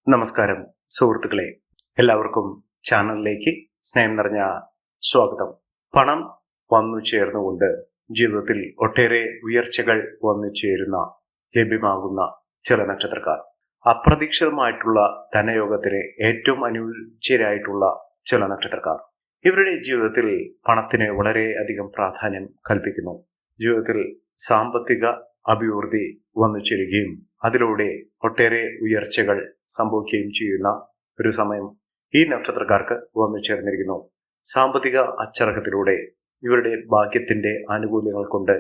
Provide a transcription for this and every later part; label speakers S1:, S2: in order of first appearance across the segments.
S1: നമസ്കാരം സുഹൃത്തുക്കളെ, എല്ലാവർക്കും ചാനലിലേക്ക് സ്നേഹം നിറഞ്ഞ സ്വാഗതം. പണം വന്നു ചേർന്നുകൊണ്ട് ജീവിതത്തിൽ ഒട്ടേറെ ഉയർച്ചകൾ വന്നു ചേരുന്ന ലഭ്യമാകുന്ന ചില നക്ഷത്രക്കാർ, അപ്രതീക്ഷിതമായിട്ടുള്ള ധനയോഗത്തിന് ഏറ്റവും അനുയോജ്യരായിട്ടുള്ള ചില നക്ഷത്രക്കാർ, ഇവരുടെ ജീവിതത്തിൽ പണത്തിന് വളരെ അധികം പ്രാധാന്യം കൽപ്പിക്കുന്നു. ജീവിതത്തിൽ സാമ്പത്തിക അഭിവൃദ്ധി വന്നു ചേരുകയും അതിലൂടെ ഒട്ടേറെ ഉയർച്ചകൾ സംഭവിക്കുകയും ചെയ്യുന്ന ഒരു സമയം ഈ നക്ഷത്രക്കാർക്ക് വന്നു ചേർന്നിരിക്കുന്നു. സാമ്പത്തിക അച്ചടക്കത്തിലൂടെ ഇവരുടെ ഭാഗ്യത്തിന്റെ ആനുകൂല്യങ്ങൾ കൊണ്ട്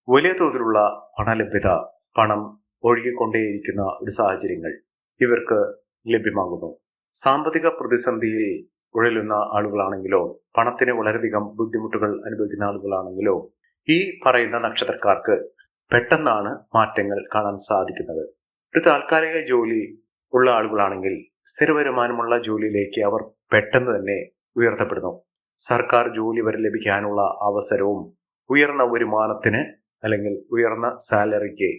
S1: വലിയ തോതിലുള്ള പണലഭ്യത, പണം ഒഴുകിക്കൊണ്ടേയിരിക്കുന്ന ഒരു സാഹചര്യങ്ങൾ ഇവർക്ക് ലഭ്യമാകുന്നു. സാമ്പത്തിക പ്രതിസന്ധിയിൽ ഉഴലുന്ന ആളുകളാണെങ്കിലോ, പണത്തിന് വളരെയധികം ബുദ്ധിമുട്ടുകൾ അനുഭവിക്കുന്ന ആളുകളാണെങ്കിലോ, ഈ പറയുന്ന നക്ഷത്രക്കാർക്ക് പെട്ടെന്നാണ് മാറ്റങ്ങൾ കാണാൻ സാധിക്കുന്നത്. ഒരു താൽക്കാലിക ജോലി ഉള്ള ആളുകളാണെങ്കിൽ സ്ഥിര വരുമാനമുള്ള ജോലിയിലേക്ക് അവർ പെട്ടെന്ന് തന്നെ ഉയർത്തപ്പെടുന്നു. സർക്കാർ ജോലി വരെ ലഭിക്കാനുള്ള അവസരവും ഉയർന്ന വരുമാനത്തിന് അല്ലെങ്കിൽ ഉയർന്ന സാലറിക്ക്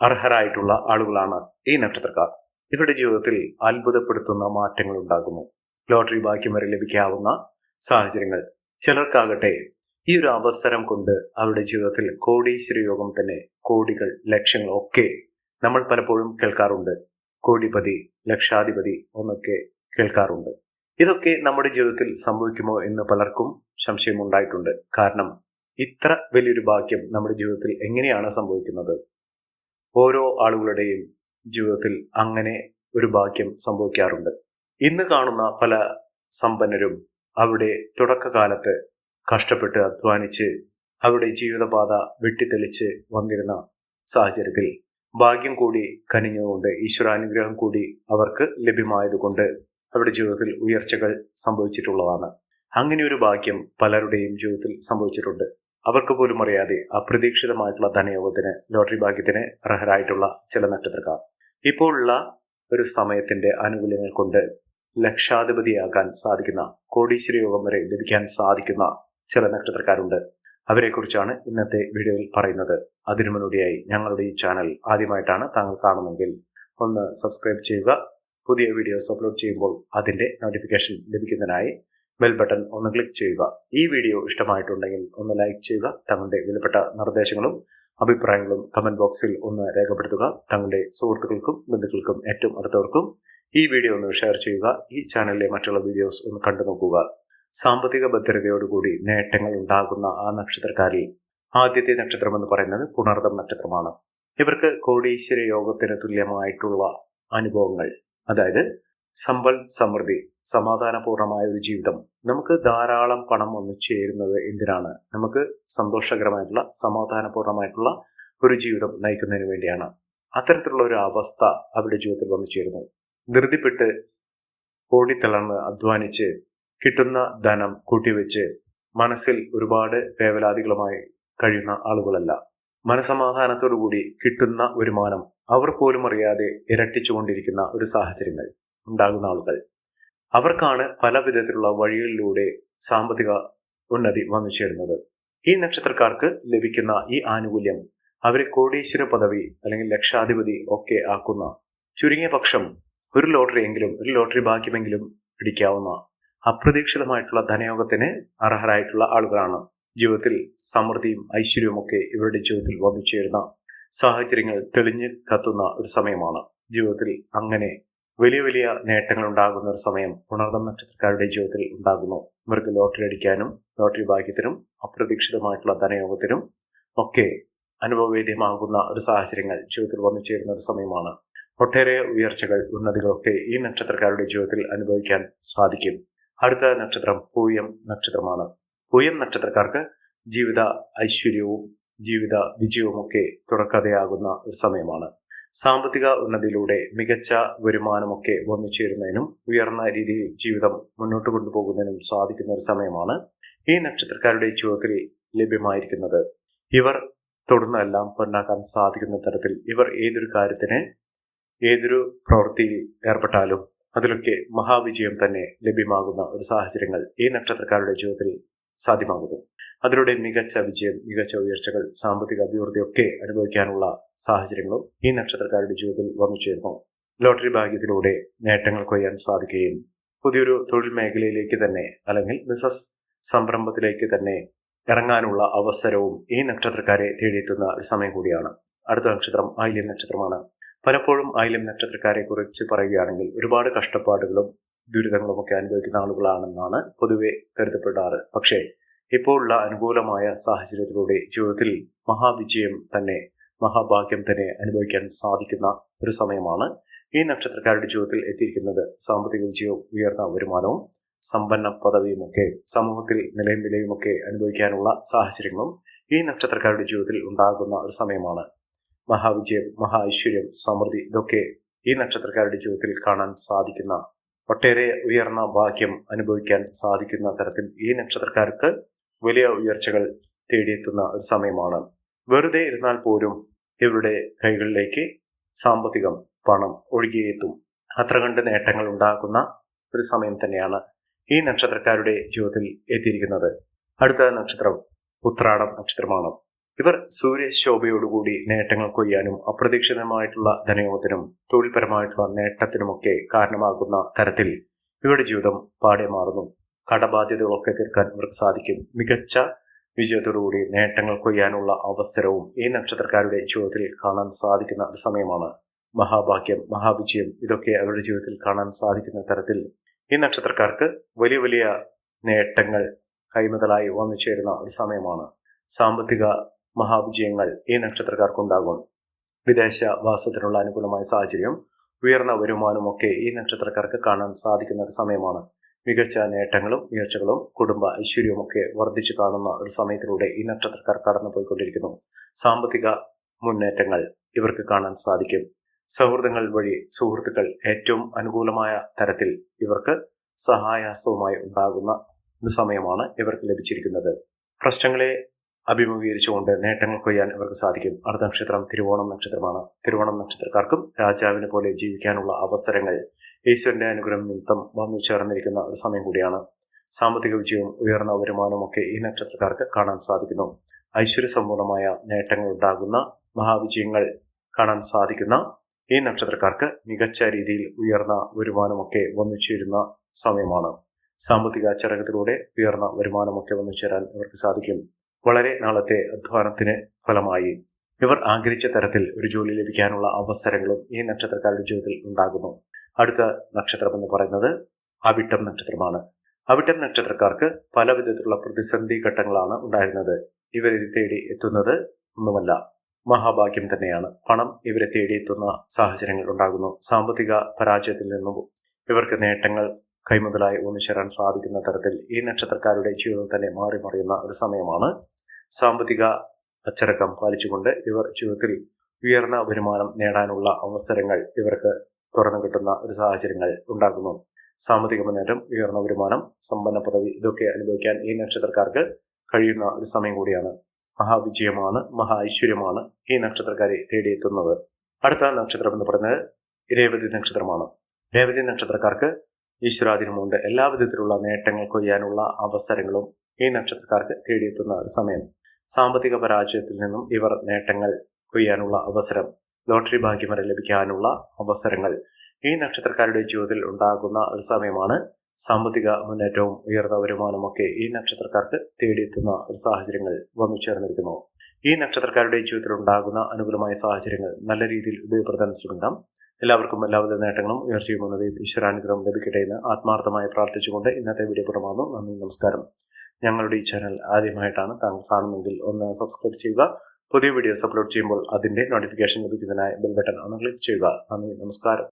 S1: അർഹരായിട്ടുള്ള ആളുകളാണ് ഈ നക്ഷത്രക്കാർ. ഇവരുടെ ജീവിതത്തിൽ അത്ഭുതപ്പെടുത്തുന്ന മാറ്റങ്ങൾ ഉണ്ടാകുന്നു. ലോട്ടറി ഭാഗ്യം വരെ ലഭിക്കാവുന്ന സാഹചര്യങ്ങൾ. ചിലർക്കാകട്ടെ ഈ ഒരു അവസരം കൊണ്ട് അവരുടെ ജീവിതത്തിൽ കോടീശ്വര യോഗം തന്നെ, കോടികൾ, ലക്ഷങ്ങൾ ഒക്കെ നമ്മൾ പലപ്പോഴും കേൾക്കാറുണ്ട്. കോടിപതി, ലക്ഷാധിപതി എന്നൊക്കെ കേൾക്കാറുണ്ട്. ഇതൊക്കെ നമ്മുടെ ജീവിതത്തിൽ സംഭവിക്കുമോ എന്ന് പലർക്കും സംശയമുണ്ടായിട്ടുണ്ട്. കാരണം ഇത്ര വലിയൊരു ഭാഗ്യം നമ്മുടെ ജീവിതത്തിൽ എങ്ങനെയാണ് സംഭവിക്കുന്നത്? ഓരോ ആളുകളുടെയും ജീവിതത്തിൽ അങ്ങനെ ഒരു ഭാഗ്യം സംഭവിക്കാറുണ്ട്. ഇന്ന് കാണുന്ന പല സമ്പന്നരും അവരുടെ തുടക്കകാലത്ത് കഷ്ടപ്പെട്ട് അധ്വാനിച്ച് അവരുടെ ജീവിതപാത വെട്ടിത്തെളിച്ച് വന്നിരുന്ന സാഹചര്യത്തിൽ ഭാഗ്യം കൂടി കനിഞ്ഞുകൊണ്ട്, ഈശ്വരാനുഗ്രഹം കൂടി അവർക്ക് ലഭ്യമായതുകൊണ്ട് അവരുടെ ജീവിതത്തിൽ ഉയർച്ചകൾ സംഭവിച്ചിട്ടുള്ളതാണ്. അങ്ങനെ ഒരു ഭാഗ്യം പലരുടെയും ജീവിതത്തിൽ സംഭവിച്ചിട്ടുണ്ട്. അവർക്ക് പോലും അറിയാതെ അപ്രതീക്ഷിതമായിട്ടുള്ള ധനയോഗത്തിന്, ലോട്ടറി ഭാഗ്യത്തിന് അർഹരായിട്ടുള്ള ചില നക്ഷത്രക്കാർ ഇപ്പോഴുള്ള ഒരു സമയത്തിന്റെ ആനുകൂല്യങ്ങൾ കൊണ്ട് ലക്ഷാധിപതിയാകാൻ സാധിക്കുന്ന, കോടീശ്വര യോഗം വരെ ലഭിക്കാൻ സാധിക്കുന്ന ചില നക്ഷത്രക്കാരുണ്ട്. അവരെക്കുറിച്ചാണ് ഇന്നത്തെ വീഡിയോയിൽ പറയുന്നത്. അതിനു മുന്നോടിയായി ഞങ്ങളുടെ ഈ ചാനൽ ആദ്യമായിട്ടാണ് താങ്കൾ കാണുമെങ്കിൽ ഒന്ന് സബ്സ്ക്രൈബ് ചെയ്യുക. പുതിയ വീഡിയോസ് അപ്ലോഡ് ചെയ്യുമ്പോൾ അതിന്റെ നോട്ടിഫിക്കേഷൻ ലഭിക്കുന്നതിനായി ബെൽ ബട്ടൺ ഒന്ന് ക്ലിക്ക് ചെയ്യുക. ഈ വീഡിയോ ഇഷ്ടമായിട്ടുണ്ടെങ്കിൽ ഒന്ന് ലൈക്ക് ചെയ്യുക. തങ്ങളുടെ വിലപ്പെട്ട നിർദ്ദേശങ്ങളും അഭിപ്രായങ്ങളും കമന്റ് ബോക്സിൽ ഒന്ന് രേഖപ്പെടുത്തുക. തങ്ങളുടെ സുഹൃത്തുക്കൾക്കും ബന്ധുക്കൾക്കും ഏറ്റവും അടുത്തവർക്കും ഈ വീഡിയോ ഒന്ന് ഷെയർ ചെയ്യുക. ഈ ചാനലിലെ മറ്റുള്ള വീഡിയോസ് ഒന്ന് കണ്ടു നോക്കുക. സാമ്പത്തിക ഭദ്രതയോടുകൂടി നേട്ടങ്ങൾ ഉണ്ടാകുന്ന ആ നക്ഷത്രക്കാരിൽ ആദ്യത്തെ നക്ഷത്രം എന്ന് പറയുന്നത് പുണർദം നക്ഷത്രമാണ്. ഇവർക്ക് കോടീശ്വര യോഗത്തിന് തുല്യമായിട്ടുള്ള അനുഭവങ്ങൾ, അതായത് സമ്പൽ സമൃദ്ധി, സമാധാനപൂർണമായ ഒരു ജീവിതം. നമുക്ക് ധാരാളം പണം വന്നു ചേരുന്നത് എന്തിനാണ്? നമുക്ക് സന്തോഷകരമായിട്ടുള്ള, സമാധാനപൂർണമായിട്ടുള്ള ഒരു ജീവിതം നയിക്കുന്നതിന് വേണ്ടിയാണ്. അത്തരത്തിലുള്ള ഒരു അവസ്ഥ അവരുടെ ജീവിതത്തിൽ വന്നു ചേരുന്നു. ധൃതിപ്പെട്ട് ഓടിത്തളർന്ന് അധ്വാനിച്ച് കിട്ടുന്ന ധനം കൂട്ടിവെച്ച് മനസ്സിൽ ഒരുപാട് വേവലാതികളുമായി കഴിയുന്ന ആളുകളല്ല. മനസമാധാനത്തോടുകൂടി കിട്ടുന്ന വരുമാനം അവർ പോലും അറിയാതെ ഇരട്ടിച്ചുകൊണ്ടിരിക്കുന്ന ഒരു സാഹചര്യങ്ങൾ ഉണ്ടാകുന്ന ആളുകൾ, അവർക്കാണ് പല വിധത്തിലുള്ള വഴികളിലൂടെ സാമ്പത്തിക ഉന്നതി വന്നു ചേരുന്നത്. ഈ നക്ഷത്രക്കാർക്ക് ലഭിക്കുന്ന ഈ ആനുകൂല്യം അവരെ കോടീശ്വര പദവി അല്ലെങ്കിൽ ലക്ഷാധിപതി ഒക്കെ ആക്കുന്ന, ചുരുങ്ങിയ പക്ഷം ഒരു ലോട്ടറി ഭാഗ്യമെങ്കിലും ഇടിക്കാവുന്ന അപ്രതീക്ഷിതമായിട്ടുള്ള ധനയോഗത്തിന് അർഹരായിട്ടുള്ള ആളുകളാണ്. ജീവിതത്തിൽ സമൃദ്ധിയും ഐശ്വര്യവും ഒക്കെ ഇവരുടെ ജീവിതത്തിൽ വന്നു ചേരുന്ന സാഹചര്യങ്ങൾ തെളിഞ്ഞു കത്തുന്ന ഒരു സമയമാണ്. ജീവിതത്തിൽ അങ്ങനെ വലിയ വലിയ നേട്ടങ്ങൾ ഉണ്ടാകുന്ന ഒരു സമയം പുണർദം നക്ഷത്രക്കാരുടെ ജീവിതത്തിൽ ഉണ്ടാകുന്നു. ഇവർക്ക് ലോട്ടറി അടിക്കാനും ലോട്ടറി ഭാഗ്യത്തിനും അപ്രതീക്ഷിതമായിട്ടുള്ള ധനയോഗത്തിനും ഒക്കെ അനുഭവവേദ്യമാകുന്ന ഒരു സാഹചര്യങ്ങൾ ജീവിതത്തിൽ വന്നു ചേരുന്ന ഒരു സമയമാണ്. ഒട്ടേറെ ഉയർച്ചകൾ, ഉന്നതികളൊക്കെ ഈ നക്ഷത്രക്കാരുടെ ജീവിതത്തിൽ അനുഭവിക്കാൻ സാധിക്കും. അടുത്ത നക്ഷത്രം പൂയം നക്ഷത്രമാണ്. പൂയം നക്ഷത്രക്കാർക്ക് ജീവിത ഐശ്വര്യവും ജീവിത വിജയവും ഒക്കെ തുടക്കഥയാകുന്ന ഒരു സമയമാണ്. സാമ്പത്തിക ഉന്നതിയിലൂടെ മികച്ച വരുമാനമൊക്കെ വന്നു ചേരുന്നതിനും ഉയർന്ന രീതിയിൽ ജീവിതം മുന്നോട്ട് കൊണ്ടുപോകുന്നതിനും സാധിക്കുന്ന ഒരു സമയമാണ് ഈ നക്ഷത്രക്കാരുടെ ജീവിതത്തിൽ ലഭ്യമായിരിക്കുന്നത്. ഇവർ തൊടുന്നതെല്ലാം പൊന്നാക്കാൻ സാധിക്കുന്ന തരത്തിൽ ഇവർ ഏതൊരു കാര്യത്തിന്, ഏതൊരു പ്രവൃത്തിയിൽ ഏർപ്പെട്ടാലും അതിലൊക്കെ മഹാവിജയം തന്നെ ലഭ്യമാകുന്ന ഒരു സാഹചര്യങ്ങൾ ഈ നക്ഷത്രക്കാരുടെ ജീവിതത്തിൽ സാധ്യമാകുന്നു. അതിലൂടെ മികച്ച വിജയം, മികച്ച ഉയർച്ചകൾ, സാമ്പത്തിക അഭിവൃദ്ധിയൊക്കെ അനുഭവിക്കാനുള്ള സാഹചര്യങ്ങളും ഈ നക്ഷത്രക്കാരുടെ ജീവിതത്തിൽ വന്നു ചേരുന്നു. ലോട്ടറി ഭാഗ്യത്തിലൂടെ നേട്ടങ്ങൾ കൊയ്യാൻ സാധിക്കുകയും പുതിയൊരു തൊഴിൽ മേഖലയിലേക്ക് തന്നെ അല്ലെങ്കിൽ ബിസിനസ് സംരംഭത്തിലേക്ക് തന്നെ ഇറങ്ങാനുള്ള അവസരവും ഈ നക്ഷത്രക്കാരെ തേടിയെത്തുന്ന ഒരു സമയം കൂടിയാണ്. അടുത്ത നക്ഷത്രം ആയില്യം നക്ഷത്രമാണ്. പലപ്പോഴും ആയില്യം നക്ഷത്രക്കാരെ കുറിച്ച് പറയുകയാണെങ്കിൽ ഒരുപാട് കഷ്ടപ്പാടുകളും ദുരിതങ്ങളുമൊക്കെ അനുഭവിക്കുന്ന ആളുകളാണെന്നാണ് പൊതുവെ കരുതപ്പെടാറ്. പക്ഷേ ഇപ്പോൾ ഉള്ള അനുകൂലമായ സാഹചര്യത്തിലൂടെ ജീവിതത്തിൽ മഹാവിജയം തന്നെ, മഹാഭാഗ്യം തന്നെ അനുഭവിക്കാൻ സാധിക്കുന്ന ഒരു സമയമാണ് ഈ നക്ഷത്രക്കാരുടെ ജീവിതത്തിൽ എത്തിയിരിക്കുന്നത്. സാമ്പത്തിക വിജയവും ഉയർന്ന വരുമാനവും സമ്പന്ന പദവിയുമൊക്കെ സമൂഹത്തിൽ നിലയും വിലയുമൊക്കെ അനുഭവിക്കാനുള്ള സാഹചര്യങ്ങളും ഈ നക്ഷത്രക്കാരുടെ ജീവിതത്തിൽ ഉണ്ടാകുന്ന ഒരു സമയമാണ്. മഹാവിജയം, മഹാ ഐശ്വര്യം, സമൃദ്ധി ഇതൊക്കെ ഈ നക്ഷത്രക്കാരുടെ ജീവിതത്തിൽ കാണാൻ സാധിക്കുന്ന, ഒട്ടേറെ ഉയർന്ന ഭാഗ്യം അനുഭവിക്കാൻ സാധിക്കുന്ന തരത്തിൽ ഈ നക്ഷത്രക്കാർക്ക് വലിയ ഉയർച്ചകൾ തേടിയെത്തുന്ന ഒരു സമയമാണ്. വെറുതെ ഇരുന്നാൽ പോലും ഇവരുടെ കൈകളിലേക്ക് സാമ്പത്തികം, പണം ഒഴുകിയെത്തും. അത്ര കണ്ട് നേട്ടങ്ങൾ ഉണ്ടാക്കുന്ന ഒരു സമയം തന്നെയാണ് ഈ നക്ഷത്രക്കാരുടെ ജീവിതത്തിൽ എത്തിയിരിക്കുന്നത്. അടുത്ത നക്ഷത്രം ഉത്രാടം നക്ഷത്രമാണ്. ഇവർ സൂര്യശോഭയോടുകൂടി നേട്ടങ്ങൾ കൊയ്യാനും അപ്രതീക്ഷിതമായിട്ടുള്ള ധനയോഗത്തിനും തൊഴിൽപരമായിട്ടുള്ള നേട്ടത്തിനുമൊക്കെ കാരണമാകുന്ന തരത്തിൽ ഇവരുടെ ജീവിതം പാടെ മാറുന്നു. കടബാധ്യതകളൊക്കെ തീർക്കാൻ ഇവർക്ക് സാധിക്കും. മികച്ച വിജയത്തോടുകൂടി നേട്ടങ്ങൾ കൊയ്യാനുള്ള അവസരവും ഈ നക്ഷത്രക്കാരുടെ ജീവിതത്തിൽ കാണാൻ സാധിക്കുന്ന ഒരു സമയമാണ്. മഹാഭാഗ്യം, മഹാവിജയം ഇതൊക്കെ അവരുടെ ജീവിതത്തിൽ കാണാൻ സാധിക്കുന്ന തരത്തിൽ ഈ നക്ഷത്രക്കാർക്ക് വലിയ വലിയ നേട്ടങ്ങൾ കൈമുതലായി വന്നു ചേരുന്ന ഒരു സമയമാണ്. സാമ്പത്തിക മഹാവിജയങ്ങൾ ഈ നക്ഷത്രക്കാർക്കുണ്ടാകും. വിദേശ വാസത്തിനുള്ള അനുകൂലമായ സാഹചര്യം, ഉയർന്ന വരുമാനമൊക്കെ ഈ നക്ഷത്രക്കാർക്ക് കാണാൻ സാധിക്കുന്ന ഒരു സമയമാണ്. മികച്ച നേട്ടങ്ങളും ഉയർച്ചകളും കുടുംബ ഐശ്വര്യവുമൊക്കെ വർദ്ധിച്ചു കാണുന്ന ഒരു സമയത്തിലൂടെ ഈ നക്ഷത്രക്കാർ കടന്നു പോയിക്കൊണ്ടിരിക്കുന്നു. സാമ്പത്തിക മുന്നേറ്റങ്ങൾ ഇവർക്ക് കാണാൻ സാധിക്കും. സൗഹൃദങ്ങൾ വഴി സുഹൃത്തുക്കൾ ഏറ്റവും അനുകൂലമായ തരത്തിൽ ഇവർക്ക് സഹായഹസ്തവുമായി ഉണ്ടാകുന്ന ഒരു സമയമാണ് ഇവർക്ക് ലഭിച്ചിരിക്കുന്നത്. പ്രശ്നങ്ങളെ അഭിമുഖീകരിച്ചുകൊണ്ട് നേട്ടങ്ങൾ കൊയ്യാൻ ഇവർക്ക് സാധിക്കും. അടുത്ത നക്ഷത്രം തിരുവോണം നക്ഷത്രമാണ്. തിരുവോണം നക്ഷത്രക്കാർക്കും രാജാവിനെ പോലെ ജീവിക്കാനുള്ള അവസരങ്ങൾ ഈശ്വരന്റെ അനുഗ്രഹം നിമിത്തം വന്നു ചേർന്നിരിക്കുന്ന ഒരു സമയം കൂടിയാണ്. സാമ്പത്തിക വിജയവും ഉയർന്ന വരുമാനവും ഒക്കെ ഈ നക്ഷത്രക്കാർക്ക് കാണാൻ സാധിക്കുന്നു. ഐശ്വര്യസമ്പൂർണമായ നേട്ടങ്ങൾ ഉണ്ടാകുന്ന മഹാവിജയങ്ങൾ കാണാൻ സാധിക്കുന്ന ഈ നക്ഷത്രക്കാർക്ക് മികച്ച രീതിയിൽ ഉയർന്ന വരുമാനമൊക്കെ വന്നു ചേരുന്ന സമയമാണ്. സാമ്പത്തിക ചരകത്തിലൂടെ ഉയർന്ന വരുമാനമൊക്കെ വന്നു ചേരാൻ ഇവർക്ക് സാധിക്കും. വളരെ നാളത്തെ അധ്വാനത്തിന് ഫലമായി ഇവർ ആഗ്രഹിച്ച തരത്തിൽ ഒരു ജോലി ലഭിക്കാനുള്ള അവസരങ്ങളും ഈ നക്ഷത്രക്കാരുടെ ജീവിതത്തിൽ ഉണ്ടാകുന്നു. അടുത്ത നക്ഷത്രം എന്ന് പറയുന്നത് അവിട്ടം നക്ഷത്രമാണ്. അവിട്ടം നക്ഷത്രക്കാർക്ക് പല വിധത്തിലുള്ള പ്രതിസന്ധി ഘട്ടങ്ങളാണ് ഉണ്ടായിരുന്നത്. ഇവരെ തേടി എത്തുന്നത് ഒന്നുമല്ല, മഹാഭാഗ്യം തന്നെയാണ്. പണം ഇവരെ തേടിയെത്തുന്ന സാഹചര്യങ്ങൾ ഉണ്ടാകുന്നു. സാമ്പത്തിക പരാജയത്തിൽ നിന്നും ഇവർക്ക് നേട്ടങ്ങൾ കൈമുതലായി ഒന്നിച്ചേരാൻ സാധിക്കുന്ന തരത്തിൽ ഈ നക്ഷത്രക്കാരുടെ ജീവിതം തന്നെ മാറി മറിയുന്ന ഒരു സമയമാണ്. സാമ്പത്തിക അച്ചടക്കം പാലിച്ചുകൊണ്ട് ഇവർ ജീവിതത്തിൽ ഉയർന്ന വരുമാനം നേടാനുള്ള അവസരങ്ങൾ ഇവർക്ക് തുറന്നു കിട്ടുന്ന ഒരു സാഹചര്യങ്ങൾ ഉണ്ടാകുന്നു. സാമ്പത്തിക മുന്നേറ്റം, ഉയർന്ന വരുമാനം, സമ്പന്ന പദവി ഇതൊക്കെ അനുഭവിക്കാൻ ഈ നക്ഷത്രക്കാർക്ക് കഴിയുന്ന ഒരു സമയം കൂടിയാണ്. മഹാവിജയമാണ്, മഹാ ഐശ്വര്യമാണ് ഈ നക്ഷത്രക്കാരെ തേടിയെത്തുന്നത്. അടുത്ത നക്ഷത്രം എന്ന് പറയുന്നത് രേവതി നക്ഷത്രമാണ്. രേവതി നക്ഷത്രക്കാർക്ക് ഈശ്വരാധീനമുണ്ട്. എല്ലാ വിധത്തിലുള്ള നേട്ടങ്ങൾ കൊയ്യാനുള്ള അവസരങ്ങളും ഈ നക്ഷത്രക്കാർക്ക് തേടിയെത്തുന്ന ഒരു സമയം. സാമ്പത്തിക പരാജയത്തിൽ നിന്നും ഇവർ നേട്ടങ്ങൾ കൊയ്യാനുള്ള അവസരം, ലോട്ടറി ഭാഗ്യം വരെ ലഭിക്കാനുള്ള അവസരങ്ങൾ ഈ നക്ഷത്രക്കാരുടെ ജീവിതത്തിൽ ഉണ്ടാകുന്ന ഒരു സമയമാണ്. സാമ്പത്തിക മുന്നേറ്റവും ഉയർന്ന വരുമാനമൊക്കെ ഈ നക്ഷത്രക്കാർക്ക് തേടിയെത്തുന്ന ഒരു സാഹചര്യങ്ങൾ വന്നു ചേർന്നിരിക്കുന്നു. ഈ നക്ഷത്രക്കാരുടെ ജീവിതത്തിൽ ഉണ്ടാകുന്ന അനുകൂലമായ സാഹചര്യങ്ങൾ നല്ല രീതിയിൽ ഉപയോഗപ്പെടുത്താൻ ശ്രമിക്കാം. എല്ലാവർക്കും എല്ലാവിധ നേട്ടങ്ങളും ഉയർച്ചയും ഉന്നതിയും ഈശ്വരാനുഗ്രഹം ലഭിക്കട്ടെ എന്ന് ആത്മാർത്ഥമായി പ്രാർത്ഥിച്ചുകൊണ്ട് ഇന്നത്തെ വീഡിയോ പുറമാകുന്നു. നന്ദി, നമസ്കാരം. ഞങ്ങളുടെ ഈ ചാനൽ ആദ്യമായിട്ടാണ് താങ്കൾ കാണുമെങ്കിൽ ഒന്ന് സബ്സ്ക്രൈബ് ചെയ്യുക. പുതിയ വീഡിയോസ് അപ്ലോഡ് ചെയ്യുമ്പോൾ അതിന്റെ നോട്ടിഫിക്കേഷൻ ലഭിക്കുന്നതിനായി ബെൽ ബട്ടൺ ഒന്ന് ക്ലിക്ക് ചെയ്യുക. നന്ദി, നമസ്കാരം.